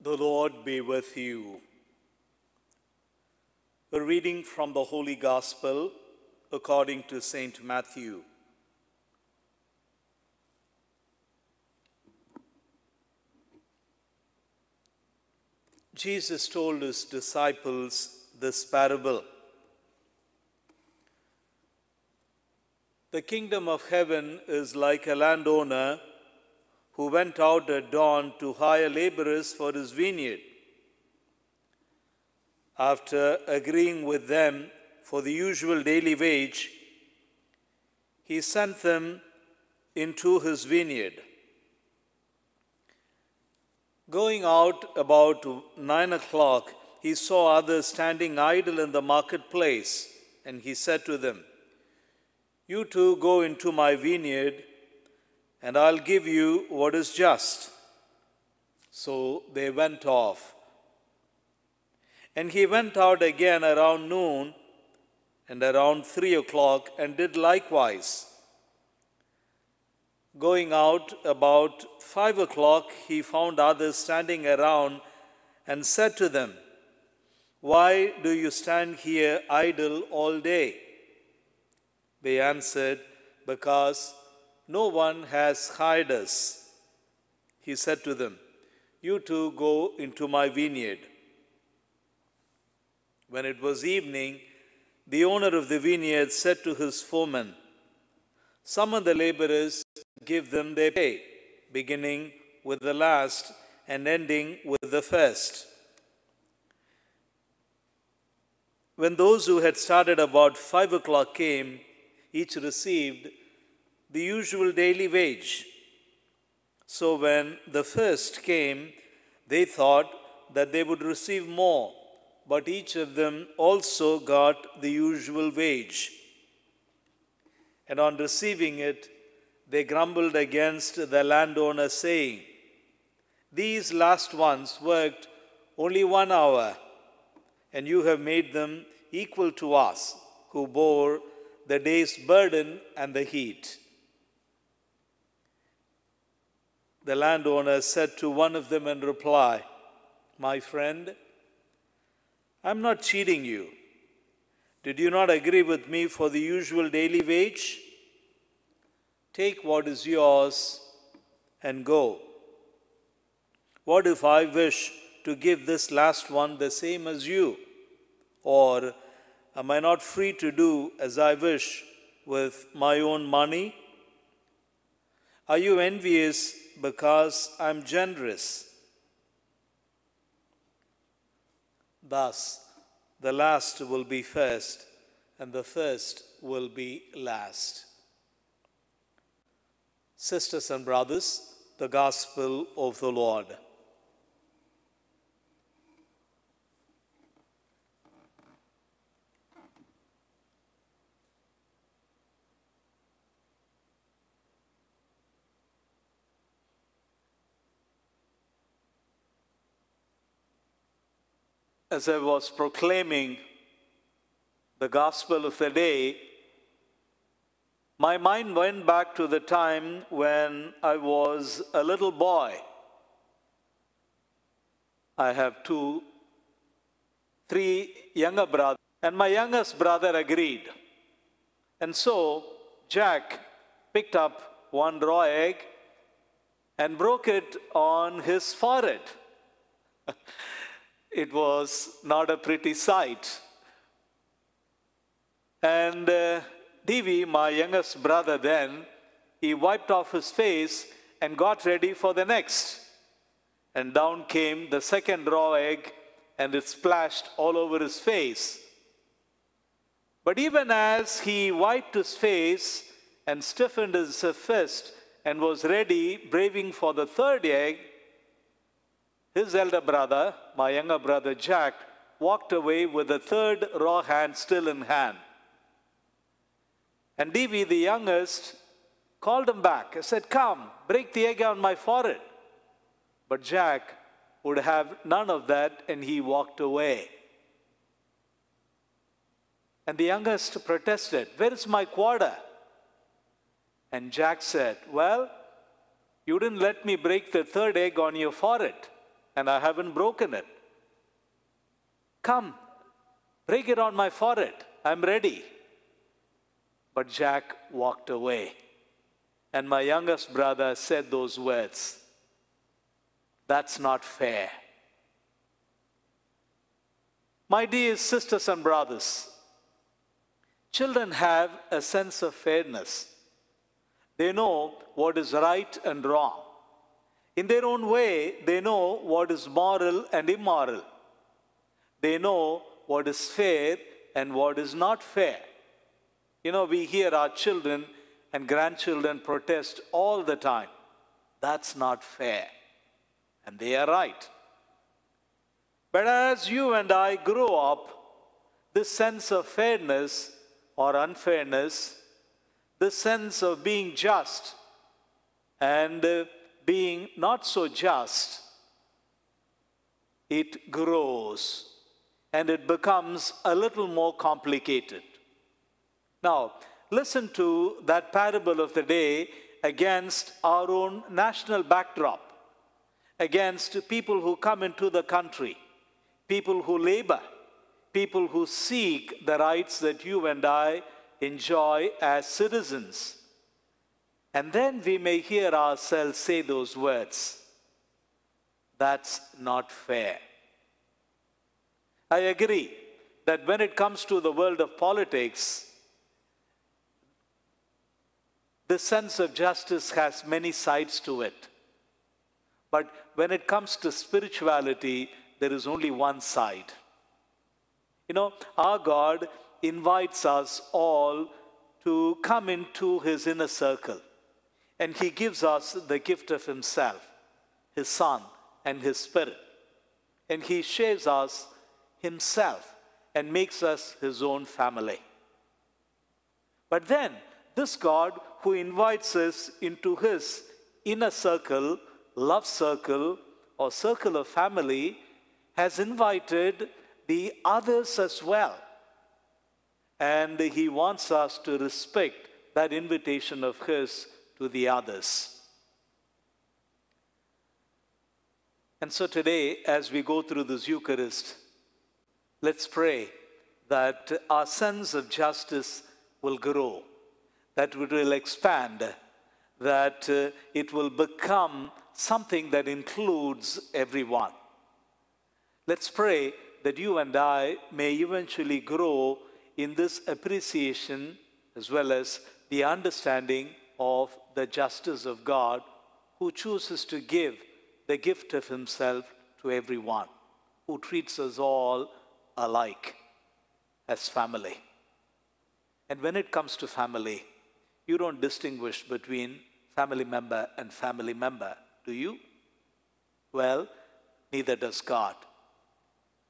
The Lord be with you. A reading from the Holy Gospel according to Saint Matthew. Jesus told his disciples this parable. The kingdom of heaven is like a landowner who went out at dawn to hire laborers for his vineyard. After agreeing with them for the usual daily wage, he sent them into his vineyard. Going out about 9 o'clock, he saw others standing idle in the marketplace, and he said to them, "You too go into my vineyard, and I'll give you what is just." So they went off. And he went out again around noon and around 3 o'clock and did likewise. Going out about 5 o'clock, he found others standing around and said to them, "Why do you stand here idle all day?" They answered, "Because no one has hired us." He said to them, "You too go into my vineyard." When it was evening, the owner of the vineyard said to his foreman, "Summon the laborers, give them their pay, beginning with the last and ending with the first." When those who had started about 5 o'clock came, each received the usual daily wage. So when the first came, they thought that they would receive more, but each of them also got the usual wage. And on receiving it, they grumbled against the landowner, saying, "These last ones worked only 1 hour, and you have made them equal to us, who bore the day's burden and the heat." The landowner said to one of them in reply, "My friend, I'm not cheating you. Did you not agree with me for the usual daily wage? Take what is yours and go. What if I wish to give this last one the same as you? Or am I not free to do as I wish with my own money? Are you envious because I'm generous?" Thus, the last will be first, and the first will be last. Sisters and brothers, the Gospel of the Lord. As I was proclaiming the gospel of the day, my mind went back to the time when I was a little boy. I have 3 younger brothers, and my youngest brother agreed. And so Jack picked up one raw egg and broke it on his forehead. It was not a pretty sight. And Divi, my youngest brother then, he wiped off his face and got ready for the next. And down came the second raw egg, and it splashed all over his face. But even as he wiped his face and stiffened his fist and was ready, braving for the third egg, his elder brother, my younger brother Jack, walked away with the third raw hand still in hand. And Divi, the youngest, called him back and said, "Come, break the egg on my forehead." But Jack would have none of that, and he walked away. And the youngest protested, "Where is my quarter?" And Jack said, "Well, you didn't let me break the third egg on your forehead. and I haven't broken it. Come, break it on my forehead. I'm ready. But Jack walked away. And my youngest brother said those words. That's not fair. My dear sisters and brothers, children have a sense of fairness. They know what is right and wrong. In their own way, they know what is moral and immoral. They know what is fair and what is not fair. You know, we hear our children and grandchildren protest all the time. That's not fair. And they are right. But as you and I grow up, this sense of fairness or unfairness, this sense of being just and being not so just, it grows and it becomes a little more complicated. Now, listen to that parable of the day against our own national backdrop, against people who come into the country, people who labor, people who seek the rights that you and I enjoy as citizens. And then we may hear ourselves say those words. That's not fair. I agree that when it comes to the world of politics, the sense of justice has many sides to it. But when it comes to spirituality, there is only one side. You know, our God invites us all to come into his inner circle. And he gives us the gift of himself, his Son and his Spirit. And he shares us himself and makes us his own family. But then, this God who invites us into his inner circle, love circle, or circle of family, has invited the others as well. And he wants us to respect that invitation of his to the others. And so today, as we go through this Eucharist, let's pray that our sense of justice will grow, that it will expand, that it will become something that includes everyone. Let's pray that you and I may eventually grow in this appreciation as well as the understanding of the justice of God, who chooses to give the gift of himself to everyone, who treats us all alike as family. And when it comes to family, you don't distinguish between family member and family member, do you? Well, neither does God.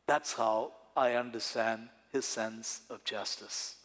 That's how I understand his sense of justice.